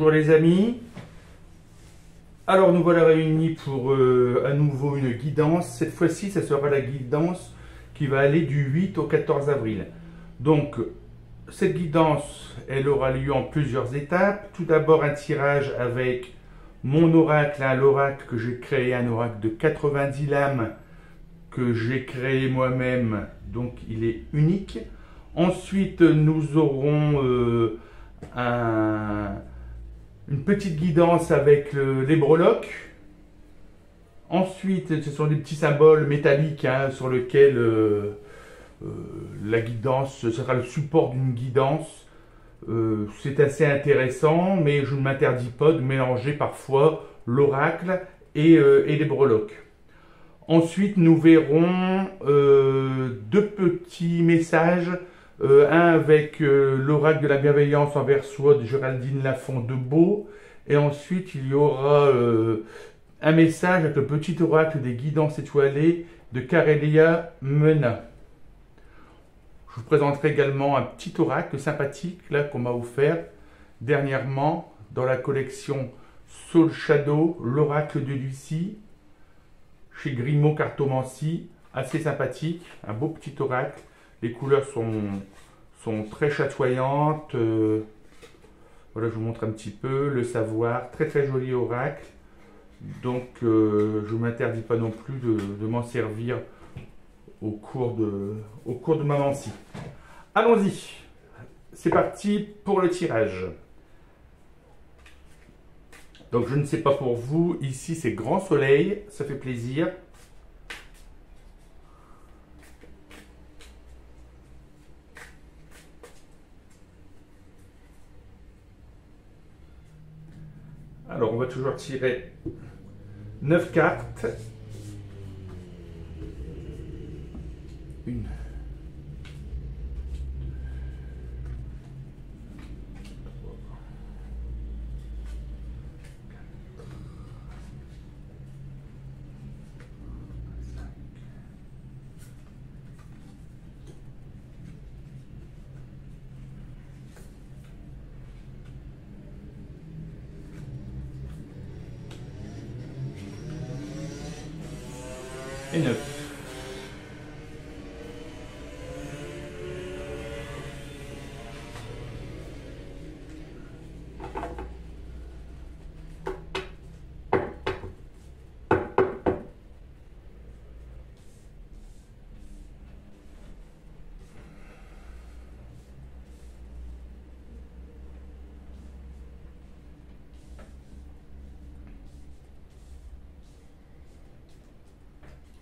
Bonjour les amis. Alors nous voilà réunis pour à nouveau une guidance. Cette fois-ci, ça sera la guidance qui va aller du 8 au 14 avril. Donc cette guidance, elle aura lieu en plusieurs étapes. Tout d'abord un tirage avec mon oracle, l'oracle que j'ai créé, un oracle de 90 lames que j'ai créé moi-même, donc il est unique. Ensuite nous aurons une petite guidance avec les breloques. Ensuite, ce sont des petits symboles métalliques sur lesquels la guidance, ce sera le support d'une guidance. C'est assez intéressant, mais je ne m'interdis pas de mélanger parfois l'oracle et les breloques. Ensuite, nous verrons deux petits messages. Un avec l'oracle de la bienveillance envers soi de Géraldine Lafont de Beau. Et ensuite, il y aura un message avec le petit oracle des guidances étoilées de Carélia Mena. Je vous présenterai également un petit oracle sympathique là qu'on m'a offert dernièrement dans la collection Soul Shadow, l'oracle de Lucie, chez Grimaud Cartomancie. Assez sympathique, un beau petit oracle. Les couleurs sont très chatoyantes. Voilà, je vous montre un petit peu le savoir. Très très joli oracle. Donc je ne m'interdis pas non plus de m'en servir au cours de ma mancie. Allons-y. C'est parti pour le tirage. Donc je ne sais pas pour vous, ici c'est grand soleil, ça fait plaisir. Alors, on va toujours tirer 9 cartes. Une. Et 9.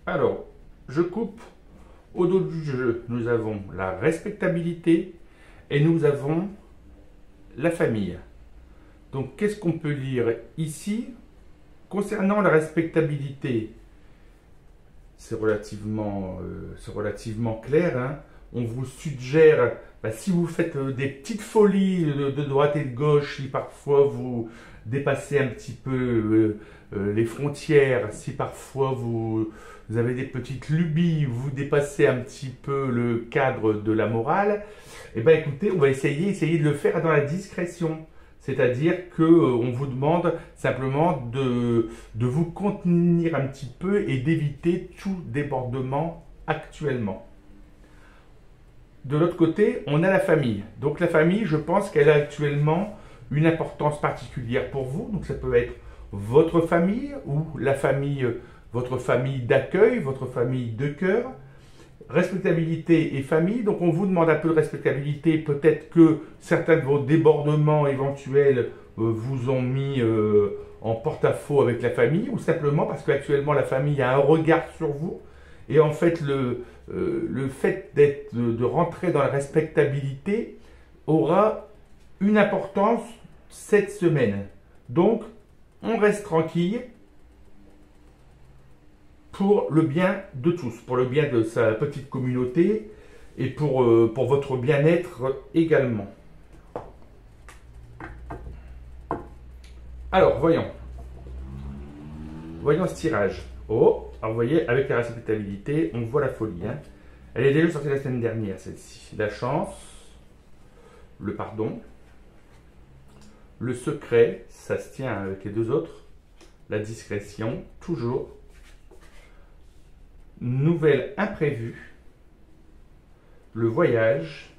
Alors, je coupe au dos du jeu. Nous avons la respectabilité et nous avons la famille. Donc, qu'est-ce qu'on peut lire ici? Concernant la respectabilité, c'est relativement clair. On vous suggère, si vous faites des petites folies de droite et de gauche, si parfois vous dépassez un petit peu les frontières, si parfois vous avez des petites lubies, vous dépassez un petit peu le cadre de la morale, eh bien écoutez, on va essayer de le faire dans la discrétion. C'est-à-dire qu'on vous demande simplement de vous contenir un petit peu et d'éviter tout débordement actuellement. De l'autre côté, on a la famille. Donc la famille, je pense qu'elle a actuellement une importance particulière pour vous. Donc ça peut être votre famille ou la famille, votre famille d'accueil, votre famille de cœur. Respectabilité et famille, donc on vous demande un peu de respectabilité, peut-être que certains de vos débordements éventuels vous ont mis en porte-à-faux avec la famille, ou simplement parce qu'actuellement la famille a un regard sur vous, et en fait le fait de rentrer dans la respectabilité aura une importance cette semaine. Donc on reste tranquille, pour le bien de tous, pour le bien de sa petite communauté et pour votre bien-être également. Alors, voyons ce tirage. Oh, alors vous voyez, avec la respectabilité, on voit la folie. Elle est déjà sortie la semaine dernière, celle-ci. La chance, le pardon, Le secret, ça se tient avec les deux autres. La discrétion, toujours. Nouvelle imprévue. Le voyage.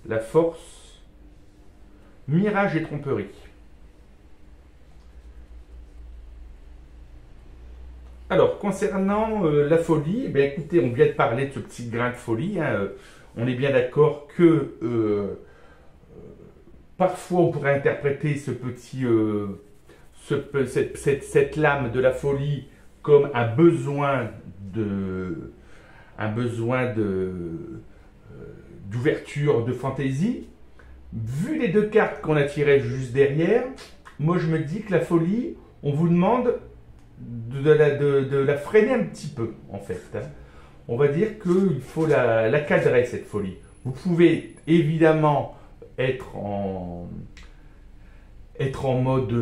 La force. Mirage et tromperie. Alors, concernant la folie, eh bien, écoutez, on vient de parler de ce petit grain de folie. Hein, on est bien d'accord que parfois on pourrait interpréter ce petit, cette lame de la folie comme un besoin d'ouverture, de fantaisie. Vu les deux cartes qu'on a tirées juste derrière, moi je me dis que la folie, on vous demande de la freiner un petit peu, en fait. Hein. On va dire qu'il faut la cadrer, cette folie. Vous pouvez évidemment être en mode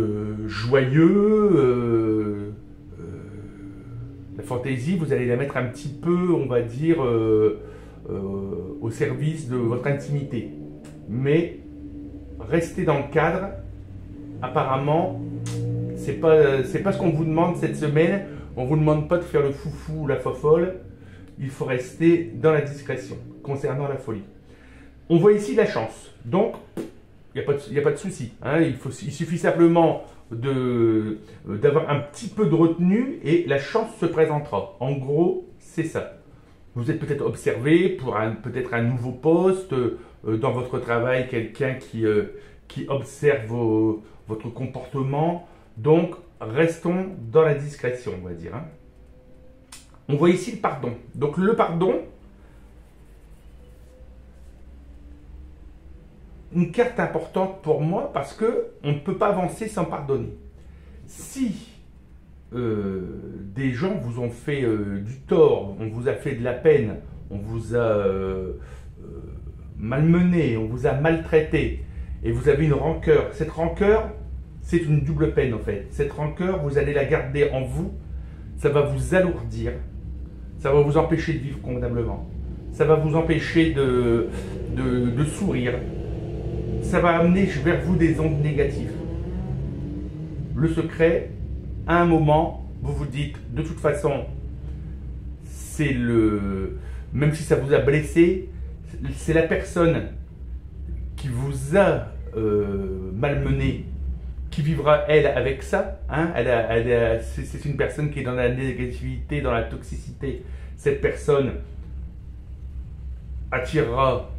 joyeux. La fantaisie, vous allez la mettre un petit peu, on va dire, au service de votre intimité. Mais restez dans le cadre. Apparemment, c'est pas ce qu'on vous demande cette semaine. On ne vous demande pas de faire le foufou ou la fofolle. Il faut rester dans la discrétion concernant la folie. On voit ici la chance. Donc, il n'y a pas de souci. Hein. Il suffit simplement d'avoir un petit peu de retenue et la chance se présentera. En gros, c'est ça. Vous êtes peut-être observé pour peut-être un nouveau poste dans votre travail, quelqu'un qui observe votre comportement. Donc, restons dans la discrétion, on va dire. Hein. On voit ici le pardon. Donc, le pardon, une carte importante pour moi parce qu'on ne peut pas avancer sans pardonner. Si des gens vous ont fait du tort, on vous a fait de la peine, on vous a malmené, on vous a maltraité et vous avez une rancœur, cette rancœur, c'est une double peine en fait. Cette rancœur, vous allez la garder en vous, ça va vous alourdir, ça va vous empêcher de vivre convenablement, ça va vous empêcher de sourire, ça va amener vers vous des ondes négatives. Le secret, à un moment, vous vous dites, de toute façon, même si ça vous a blessé, c'est la personne qui vous a malmené, qui vivra elle avec ça. Hein, c'est une personne qui est dans la négativité, dans la toxicité. Cette personne attirera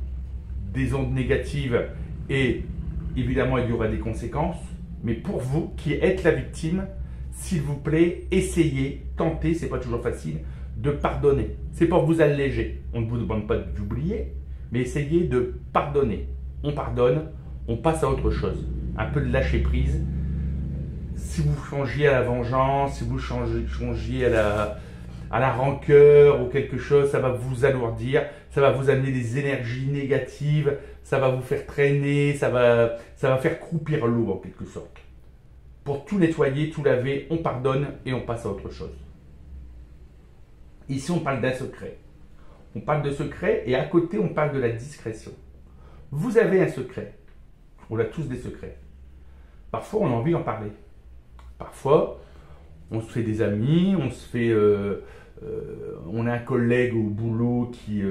des ondes négatives et évidemment il y aura des conséquences. Mais pour vous qui êtes la victime, s'il vous plaît, essayez, tentez, c'est pas toujours facile, de pardonner. C'est pour vous alléger. On ne vous demande pas d'oublier, mais essayez de pardonner. On pardonne, on passe à autre chose. Un peu de lâcher prise. Si vous changiez à la vengeance, si vous changiez à la rancœur ou quelque chose, ça va vous alourdir, ça va vous amener des énergies négatives, ça va vous faire traîner, ça va faire croupir l'eau en quelque sorte. Pour tout nettoyer, tout laver, on pardonne et on passe à autre chose. Ici, on parle d'un secret. On parle de secret et à côté, on parle de la discrétion. Vous avez un secret. On a tous des secrets. Parfois, on a envie d'en parler. Parfois, on se fait des amis, on a un collègue au boulot qui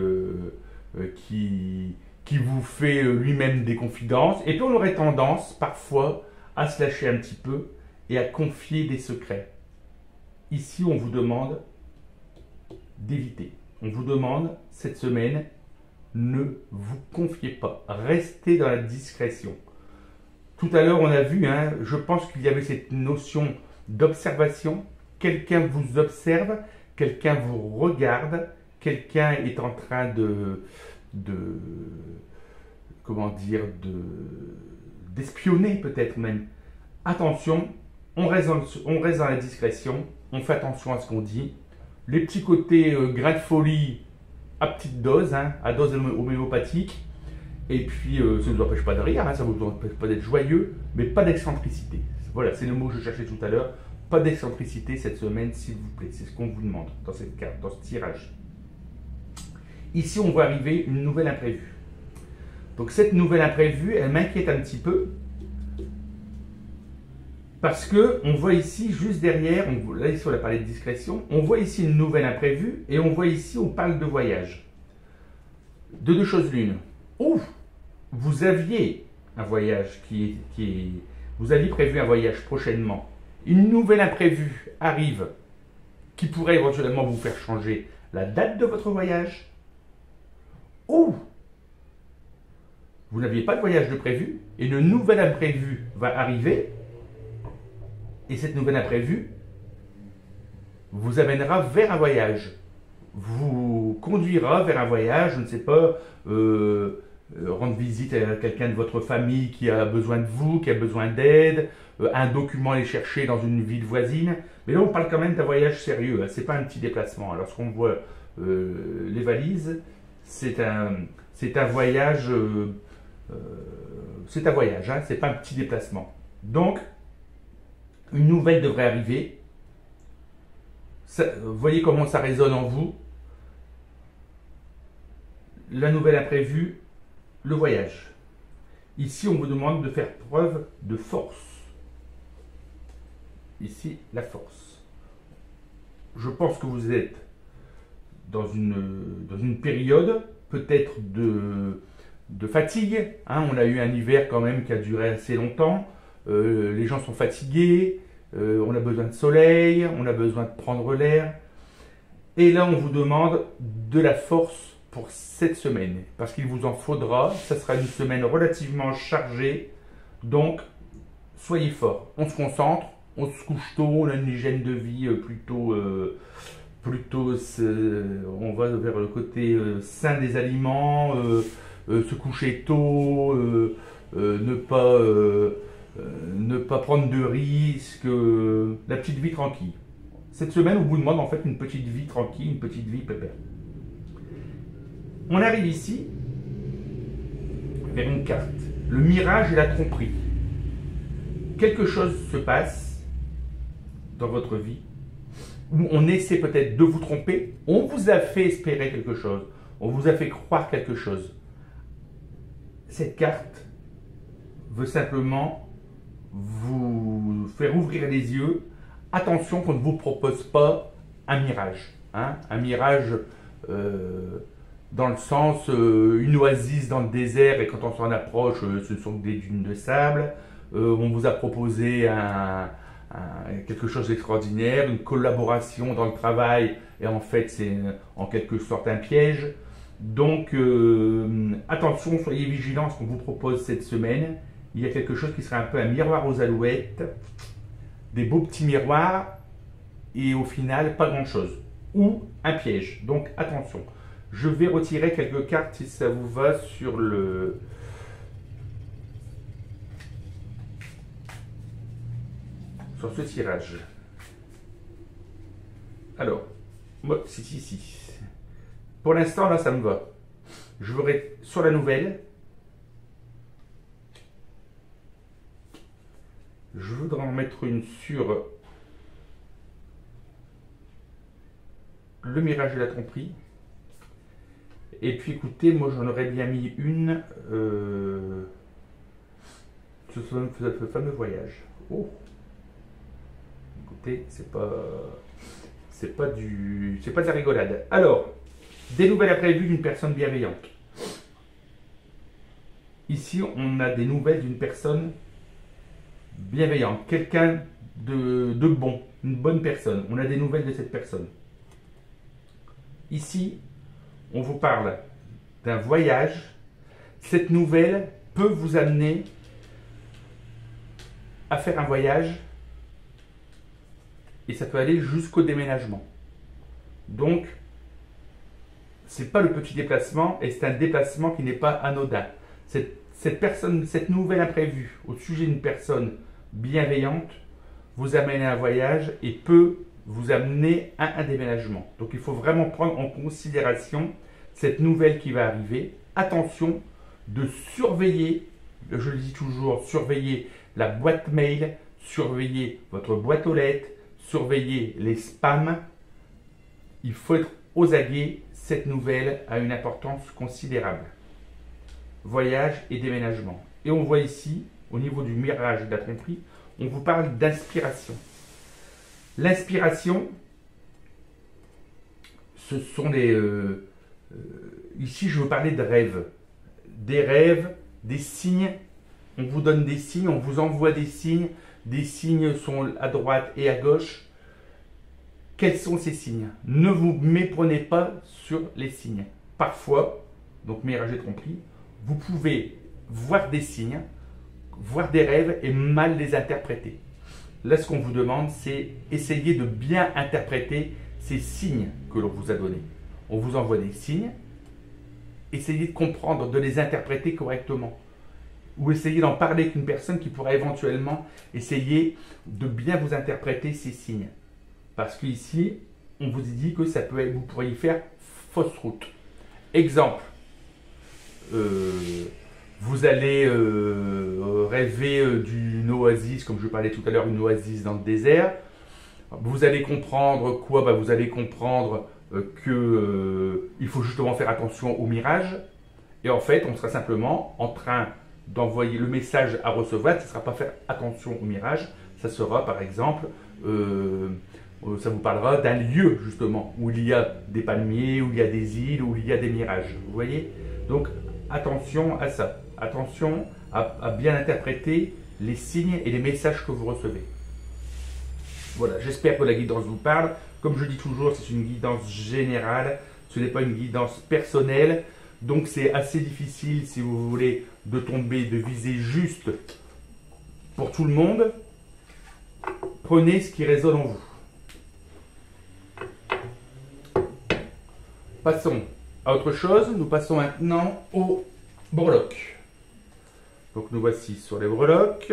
vous fait lui-même des confidences. Et puis, on aurait tendance, parfois, à se lâcher un petit peu et à confier des secrets. Ici, on vous demande d'éviter. On vous demande, cette semaine, ne vous confiez pas. Restez dans la discrétion. Tout à l'heure, on a vu, hein, je pense qu'il y avait cette notion d'observation. Quelqu'un vous observe, quelqu'un vous regarde, quelqu'un est en train d'espionner peut-être même. Attention, on reste dans la discrétion, on fait attention à ce qu'on dit. Les petits côtés grain de folie à petite dose, hein, à dose homéopathique. Et puis, ça ne vous empêche pas de rire, hein, ça ne vous empêche pas d'être joyeux, mais pas d'excentricité. Voilà, c'est le mot que je cherchais tout à l'heure. Pas d'excentricité cette semaine, s'il vous plaît. C'est ce qu'on vous demande dans cette carte, dans ce tirage. Ici, on voit arriver une nouvelle imprévue. Donc, cette nouvelle imprévue, elle m'inquiète un petit peu Parce que on voit ici, juste derrière, là ici on a parlé de discrétion, on voit ici une nouvelle imprévue et on voit ici, on parle de voyage. De deux choses l'une. Ou vous aviez un voyage vous aviez prévu un voyage prochainement. Une nouvelle imprévue arrive qui pourrait éventuellement vous faire changer la date de votre voyage. Ou vous n'aviez pas de voyage de prévu et une nouvelle imprévue va arriver et cette nouvelle imprévue vous amènera vers un voyage, vous conduira vers un voyage, je ne sais pas, rendre visite à quelqu'un de votre famille qui a besoin de vous, qui a besoin d'aide, un document à aller chercher dans une ville voisine. Mais là, on parle quand même d'un voyage sérieux, hein, c'est pas un petit déplacement. Lorsqu'on voit les valises, c'est un voyage, hein, c'est pas un petit déplacement. Donc, une nouvelle devrait arriver. Vous voyez comment ça résonne en vous. La nouvelle imprévue, le voyage. Ici, on vous demande de faire preuve de force. Ici, la force. Je pense que vous êtes dans une période peut-être de fatigue. Hein. On a eu un hiver quand même qui a duré assez longtemps. Les gens sont fatigués. On a besoin de soleil. On a besoin de prendre l'air. Et là, on vous demande de la force pour cette semaine, parce qu'il vous en faudra. Ça sera une semaine relativement chargée, donc soyez forts. On se concentre, on se couche tôt, on a une hygiène de vie plutôt on va vers le côté sain des aliments, se coucher tôt, ne pas prendre de risques, la petite vie tranquille. Cette semaine, on vous demande en fait une petite vie tranquille, une petite vie pépère. On arrive ici vers une carte, le mirage et la tromperie. Quelque chose se passe dans votre vie où on essaie peut-être de vous tromper, on vous a fait espérer quelque chose, on vous a fait croire quelque chose. Cette carte veut simplement vous faire ouvrir les yeux. Attention qu'on ne vous propose pas un mirage, hein, un mirage dans le sens une oasis dans le désert et quand on s'en approche, ce sont des dunes de sable. On vous a proposé quelque chose d'extraordinaire, une collaboration dans le travail et en fait c'est en quelque sorte un piège. Donc attention, soyez vigilants à ce qu'on vous propose cette semaine. Il y a quelque chose qui serait un peu un miroir aux alouettes, des beaux petits miroirs et au final pas grand chose, ou un piège. Donc attention. Je vais retirer quelques cartes si ça vous va sur ce tirage. Alors, moi, si. Pour l'instant, là, ça me va. Je verrai sur la nouvelle. Je voudrais en mettre une sur le mirage et la tromperie. Et puis écoutez, moi j'en aurais bien mis une ce fameux voyage. Oh, écoutez, c'est pas de la rigolade. Alors, des nouvelles imprévues d'une personne bienveillante. Ici, on a des nouvelles d'une personne bienveillante, quelqu'un de bon, une bonne personne. On a des nouvelles de cette personne. Ici, on vous parle d'un voyage. Cette nouvelle peut vous amener à faire un voyage et ça peut aller jusqu'au déménagement. Donc, c'est pas le petit déplacement et c'est un déplacement qui n'est pas anodin. Cette nouvelle imprévue au sujet d'une personne bienveillante vous amène à un voyage et peut vous amener à un déménagement. Donc il faut vraiment prendre en considération cette nouvelle qui va arriver. Attention de surveiller, je le dis toujours, surveiller la boîte mail, surveiller votre boîte aux lettres, surveiller les spams. Il faut être aux aguets, cette nouvelle a une importance considérable. Voyage et déménagement. Et on voit ici, au niveau du mirage et de la tromperie, on vous parle d'inspiration. L'inspiration, ce sont les... ici, je veux parler de rêves. Des rêves, des signes. On vous donne des signes, on vous envoie des signes. Des signes sont à droite et à gauche. Quels sont ces signes? Ne vous méprenez pas sur les signes. Parfois, donc Mirage et tromperie, vous pouvez voir des signes, voir des rêves et mal les interpréter. Là, ce qu'on vous demande, c'est essayer de bien interpréter ces signes que l'on vous a donnés. On vous envoie des signes, essayez de comprendre, de les interpréter correctement. Ou essayez d'en parler avec une personne qui pourra éventuellement essayer de bien vous interpréter ces signes. Parce qu'ici, on vous dit que ça peut être, vous pourriez faire fausse route. Exemple, vous allez rêver d'une oasis, comme je parlais tout à l'heure, une oasis dans le désert. Vous allez comprendre quoi? Vous allez comprendre qu'il faut justement faire attention au mirage. Et en fait, on sera simplement en train d'envoyer le message à recevoir. Ça ne sera pas faire attention au mirage. Ça sera par exemple, ça vous parlera d'un lieu justement où il y a des palmiers, où il y a des îles, où il y a des mirages. Vous voyez? Donc attention à ça. Attention à bien interpréter les signes et les messages que vous recevez. Voilà, j'espère que la guidance vous parle. Comme je dis toujours, c'est une guidance générale. Ce n'est pas une guidance personnelle. Donc c'est assez difficile, si vous voulez, de tomber, de viser juste pour tout le monde. Prenez ce qui résonne en vous. Passons à autre chose. Nous passons maintenant aux breloques. Donc nous voici sur les breloques.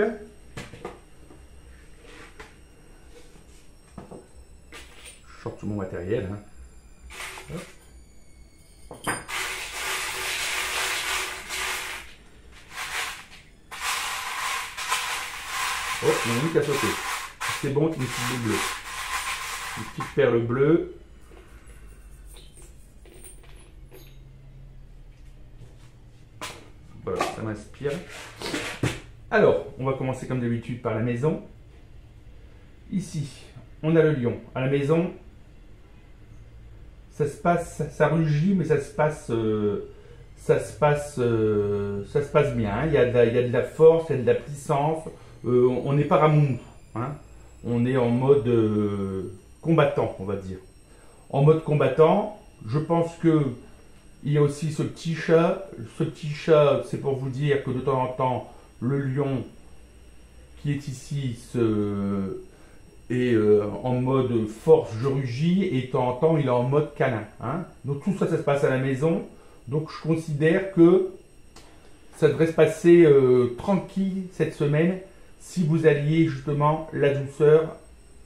Je sors tout mon matériel. Oh, il y en a une qui a sauté. C'est bon, une petite boule bleue. Une petite perle bleue. Voilà, ça m'inspire. Alors, on va commencer comme d'habitude par la maison. Ici, on a le lion. À la maison, ça se passe, ça rugit, mais ça se passe bien. Hein. Il y a de la force, il y a de la puissance. On n'est pas ramou. Hein. On est en mode combattant, on va dire. En mode combattant, je pense que il y a aussi ce petit chat. Ce petit chat, c'est pour vous dire que de temps en temps, le lion qui est ici est en mode force, je rugis, et de temps en temps, il est en mode câlin. Hein. Donc tout ça, ça se passe à la maison. Donc je considère que ça devrait se passer tranquille cette semaine si vous alliez justement la douceur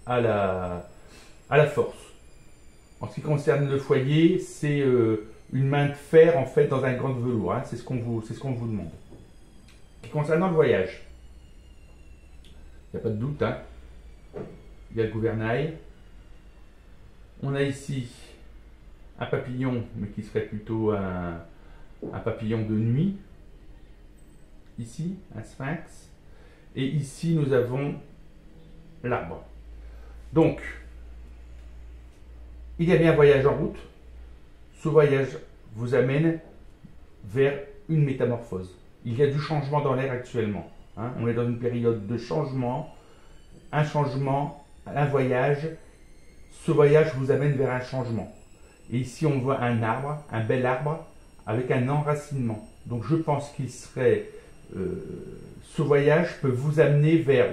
à la force. En ce qui concerne le foyer, c'est une main de fer en fait dans un grand velours. Hein. C'est ce qu'on vous demande. Concernant le voyage, il n'y a pas de doute. Hein. Il y a le gouvernail. On a ici un papillon, mais qui serait plutôt un papillon de nuit. Ici, un sphinx. Et ici, nous avons l'arbre. Donc, il y a bien un voyage en route. Ce voyage vous amène vers une métamorphose. Il y a du changement dans l'air actuellement. Hein. On est dans une période de changement. Un changement, un voyage. Ce voyage vous amène vers un changement. Et ici, on voit un arbre, un bel arbre, avec un enracinement. Donc, je pense qu'il serait... ce voyage peut vous amener vers...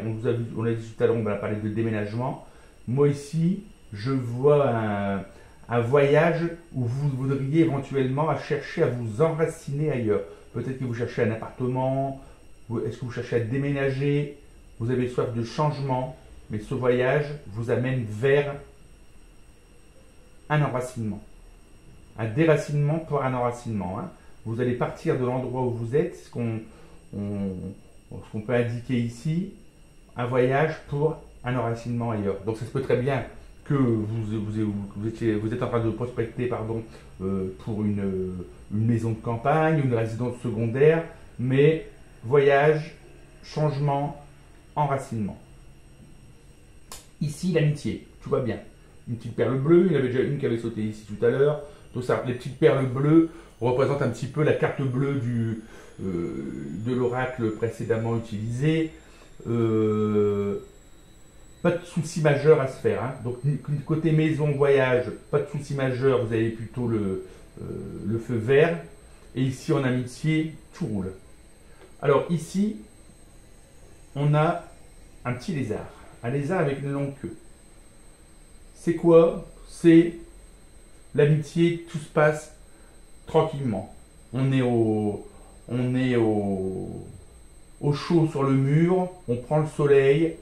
On a dit tout à l'heure, on va parler de déménagement. Moi, ici, je vois un voyage où vous voudriez éventuellement à chercher à vous enraciner ailleurs. Peut-être que vous cherchez un appartement, est-ce que vous cherchez à déménager, vous avez soif de changement, mais ce voyage vous amène vers un enracinement. Un déracinement pour un enracinement. Hein. Vous allez partir de l'endroit où vous êtes, ce qu'on peut indiquer ici, un voyage pour un enracinement ailleurs. Donc ça se peut très bien que vous êtes en train de prospecter pour une maison de campagne, une résidence secondaire, mais voyage, changement, enracinement. Ici, l'amitié, tout va bien. Une petite perle bleue, il y en avait déjà une qui avait sauté ici tout à l'heure. Donc ça, les petites perles bleues représentent un petit peu la carte bleue de l'oracle précédemment utilisé. Pas de souci majeur à se faire. Hein. Donc côté maison, voyage, pas de souci majeur, vous avez plutôt le feu vert. Et ici en amitié, tout roule. Alors ici, on a un petit lézard. Un lézard avec une longue queue. C'est quoi? C'est l'amitié, tout se passe tranquillement. On est au chaud sur le mur, on prend le soleil,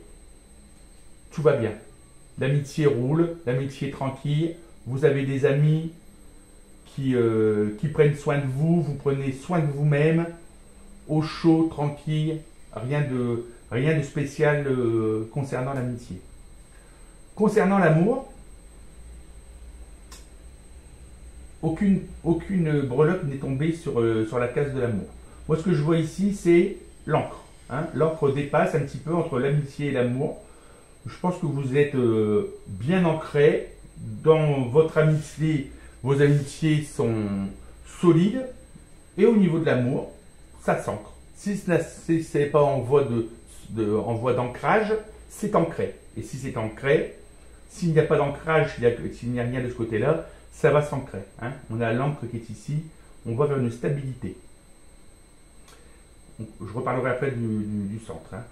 tout va bien. L'amitié roule, l'amitié est tranquille, vous avez des amis qui prennent soin de vous, vous prenez soin de vous-même, au chaud, tranquille, rien de spécial concernant l'amitié. Concernant l'amour, aucune breloque n'est tombée sur la case de l'amour. Moi, ce que je vois ici, c'est l'encre. Hein. L'encre dépasse un petit peu entre l'amitié et l'amour. Je pense que vous êtes bien ancré dans votre amitié. Vos amitiés sont solides. Et au niveau de l'amour, ça s'ancre. Si ce n'est pas en voie d'ancrage, c'est ancré. Et si c'est ancré, s'il n'y a pas d'ancrage, s'il n'y a rien de ce côté-là, ça va s'ancrer. Hein. On a l'encre qui est ici, on va vers une stabilité. Je reparlerai après du centre. Hein.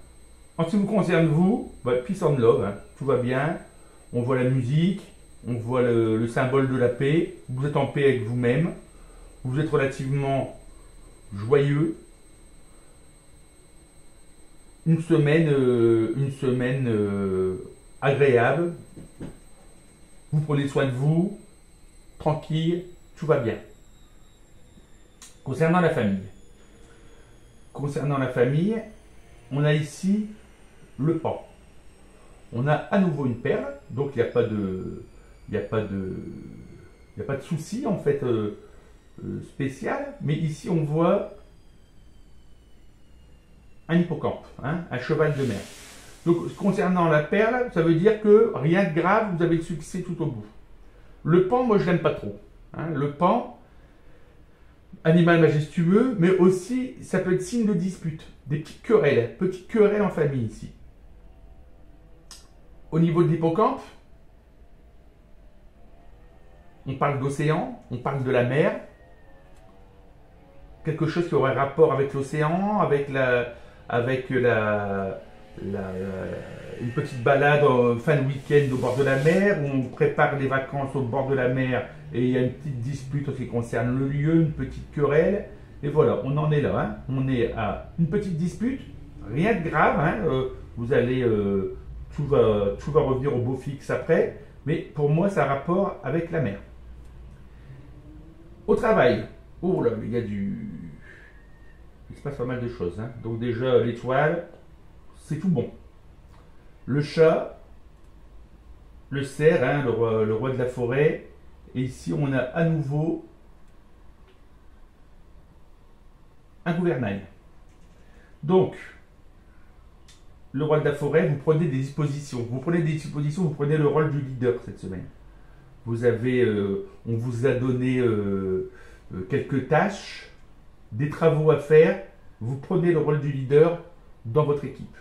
En ce qui vous concerne, vous, peace and love, hein. Tout va bien, on voit la musique, on voit le symbole de la paix, vous êtes en paix avec vous-même, vous êtes relativement joyeux. Une semaine agréable, vous prenez soin de vous, tranquille, tout va bien. Concernant la famille, on a ici le pan. On a à nouveau une perle, donc il n'y a pas de souci en fait spécial, mais ici on voit un hippocampe, hein, un cheval de mer. Donc concernant la perle, ça veut dire que rien de grave, vous avez le succès tout au bout. Le pan, moi je l'aime pas trop. Hein. Le pan, animal majestueux, mais aussi ça peut être signe de dispute, des petites querelles en famille ici. Au niveau de l'hippocampe, on parle d'océan, on parle de la mer, quelque chose qui aurait rapport avec l'océan, avec une petite balade fin de week-end au bord de la mer, où on prépare les vacances au bord de la mer et il y a une petite dispute en ce qui concerne le lieu, une petite querelle, et voilà, on en est là, hein. On est à une petite dispute, rien de grave, hein. Vous allez, tout va revenir au beau fixe après, mais pour moi ça a rapport avec la mer. Au travail, oh là, il se passe pas mal de choses, hein. Donc déjà l'étoile, c'est tout bon. Le chat, le cerf, hein, le roi de la forêt. Et ici, on a à nouveau un gouvernail. Donc, le roi de la forêt, vous prenez des dispositions. Vous prenez le rôle du leader cette semaine. On vous a donné quelques tâches, des travaux à faire. Vous prenez le rôle du leader dans votre équipe.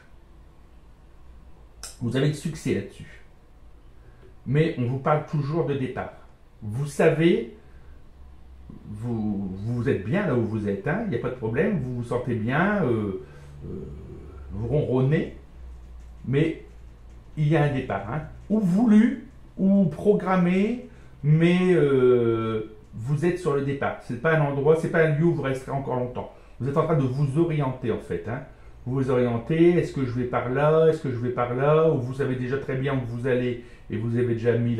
Vous avez du succès là-dessus. Mais on vous parle toujours de départ. Vous savez, vous êtes bien là où vous êtes, hein, il n'y a pas de problème, vous vous sentez bien, vous ronronnez, mais il y a un départ. Hein, ou voulu, ou programmé, mais vous êtes sur le départ. Ce n'est pas un endroit, ce n'est pas un lieu où vous resterez encore longtemps. Vous êtes en train de vous orienter en fait. Hein. Vous vous orientez, est-ce que je vais par là, est-ce que je vais par là, ou vous savez déjà très bien où vous allez et vous avez déjà mis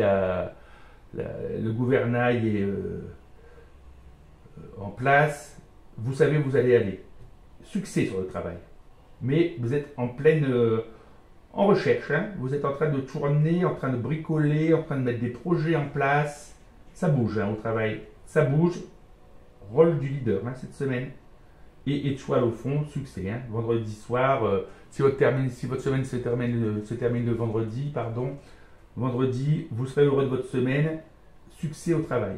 le gouvernail en place, vous savez où vous allez aller. Succès sur le travail. Mais vous êtes en pleine en recherche, hein. Vous êtes en train de tourner, en train de bricoler, en train de mettre des projets en place. Ça bouge hein, au travail, ça bouge. Rôle du leader hein, cette semaine. Et étoile au fond, succès. Hein. Vendredi soir, si votre semaine se termine le vendredi, pardon, vendredi, vous serez heureux de votre semaine, succès au travail.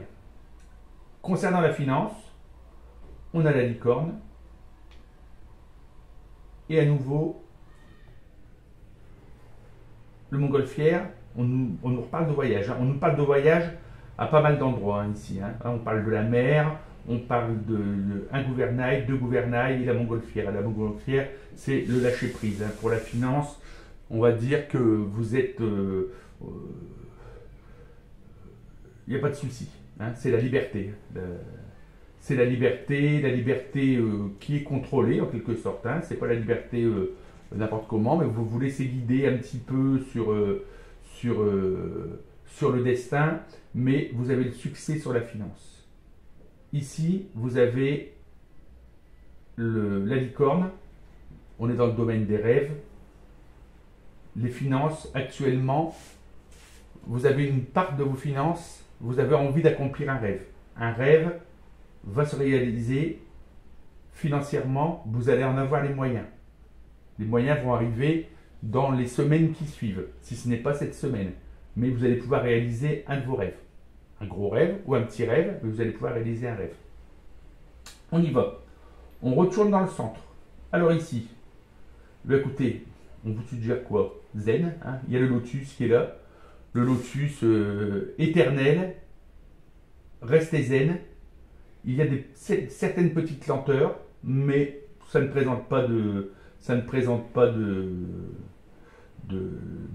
Concernant la finance, on a la licorne. Et à nouveau, le montgolfière, on nous reparle de voyage. Hein. On nous parle de voyage à pas mal d'endroits hein, ici. Hein. On parle de la mer, on parle un gouvernail, deux gouvernails et la montgolfière. La montgolfière, c'est le lâcher prise. Hein. Pour la finance, on va dire que vous êtes... il n'y a pas de souci. Hein. C'est la liberté. C'est la liberté qui est contrôlée en quelque sorte. Hein. C'est pas la liberté n'importe comment, mais vous vous laissez guider un petit peu sur le destin, mais vous avez le succès sur la finance. Ici, vous avez la licorne. On est dans le domaine des rêves. Les finances, actuellement, vous avez une part de vos finances, vous avez envie d'accomplir un rêve. Un rêve va se réaliser financièrement, vous allez en avoir les moyens. Les moyens vont arriver dans les semaines qui suivent, si ce n'est pas cette semaine. Mais vous allez pouvoir réaliser un de vos rêves. Un gros rêve ou un petit rêve, mais vous allez pouvoir réaliser un rêve. On y va. On retourne dans le centre. Alors ici, écoutez, on vous suggère quoi? Zen, hein. Il y a le lotus qui est là. Le lotus éternel. Restez zen. Il y a certaines petites lenteurs, mais ça ne présente pas de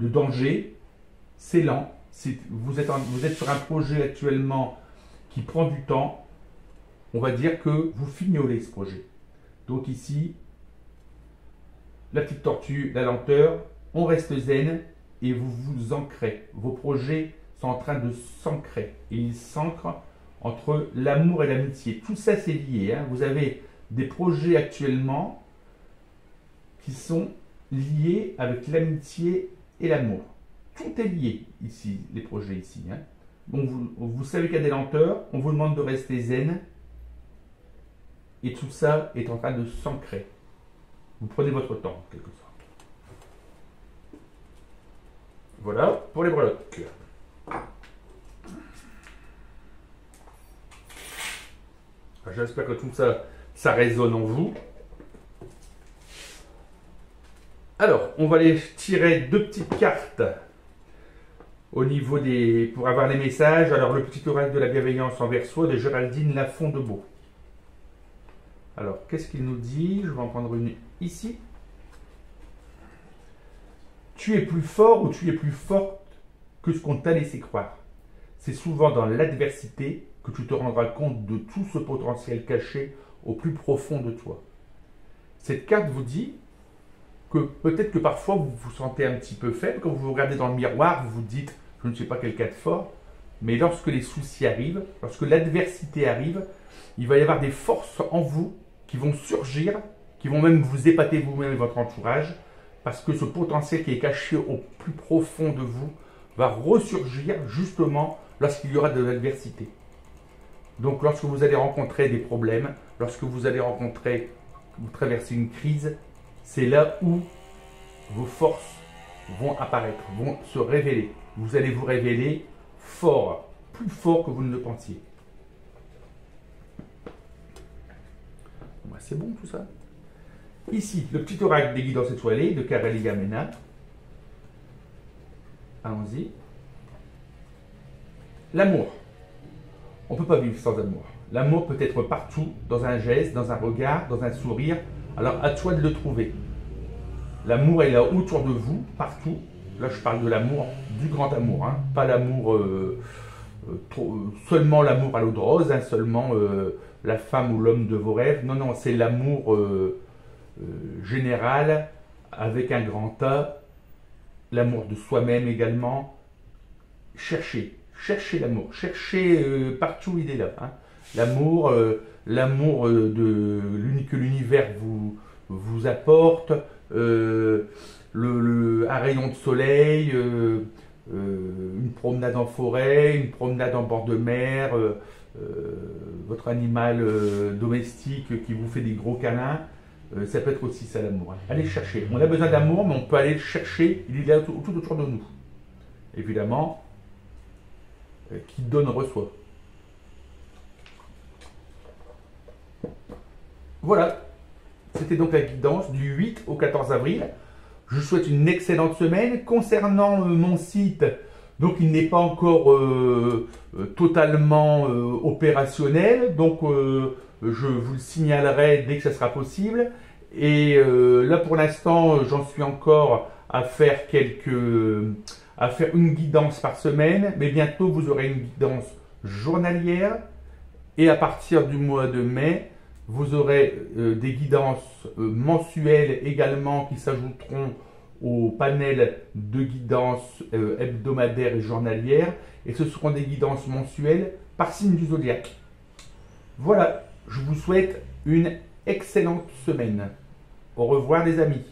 danger. C'est lent. Vous êtes sur un projet actuellement qui prend du temps. On va dire que vous fignolez ce projet. Donc ici, la petite tortue, la lenteur, on reste zen et vous vous ancrez. Vos projets sont en train de s'ancrer. Et ils s'ancrent entre l'amour et l'amitié. Tout ça, c'est lié. Hein. Vous avez des projets actuellement qui sont liés avec l'amitié et l'amour. Tout est lié ici, les projets ici. Hein. Donc vous savez qu'il y a des lenteurs, on vous demande de rester zen. Et tout ça est en train de s'ancrer. Vous prenez votre temps, en quelque sorte. Voilà pour les breloques. J'espère que tout ça, ça résonne en vous. Alors, on va aller tirer deux petites cartes au niveau pour avoir les messages. Alors, le petit oracle de la bienveillance en Verseau de Géraldine Lafond de Beau. Alors, qu'est-ce qu'il nous dit? Je vais en prendre une ici. Tu es plus fort ou tu es plus forte que ce qu'on t'a laissé croire. C'est souvent dans l'adversité que tu te rendras compte de tout ce potentiel caché au plus profond de toi. Cette carte vous dit que peut-être que parfois vous vous sentez un petit peu faible. Quand vous vous regardez dans le miroir, vous vous dites « je ne suis pas quelqu'un de fort ». Mais lorsque les soucis arrivent, lorsque l'adversité arrive, il va y avoir des forces en vous qui vont surgir, qui vont même vous épater vous-même et votre entourage, parce que ce potentiel qui est caché au plus profond de vous va ressurgir justement lorsqu'il y aura de l'adversité. Donc lorsque vous allez rencontrer des problèmes, lorsque vous allez vous traversez une crise, c'est là où vos forces vont apparaître, vont se révéler. Vous allez vous révéler fort, plus fort que vous ne le pensiez. C'est bon tout ça. Ici, le petit oracle des guidances étoilées de Kareli Gamena. Allons-y. L'amour. On ne peut pas vivre sans amour. L'amour peut être partout, dans un geste, dans un regard, dans un sourire. Alors à toi de le trouver. L'amour est là autour de vous, partout. Là, je parle de l'amour, du grand amour. Hein. Pas l'amour, seulement l'amour à l'eau de rose, hein, seulement la femme ou l'homme de vos rêves. Non, non, c'est l'amour général, avec un grand A. L'amour de soi-même également. Cherchez l'amour. Cherchez partout où il est là. Hein. L'amour que l'univers vous apporte, un rayon de soleil, une promenade en forêt, une promenade en bord de mer, votre animal domestique qui vous fait des gros câlins, ça peut être aussi ça l'amour. Allez le chercher. On a besoin d'amour, mais on peut aller le chercher. Il est là tout autour de nous. Évidemment, qui donne reçoit. Voilà, c'était donc la guidance du 8 au 14 avril. Je vous souhaite une excellente semaine. Concernant mon site, donc il n'est pas encore totalement opérationnel, donc je vous le signalerai dès que ça sera possible. Et là pour l'instant, j'en suis encore à faire une guidance par semaine, mais bientôt vous aurez une guidance journalière. Et à partir du mois de mai, vous aurez des guidances mensuelles également qui s'ajouteront au panel de guidances hebdomadaires et journalières. Et ce seront des guidances mensuelles par signe du zodiaque. Voilà, je vous souhaite une excellente semaine. Au revoir les amis.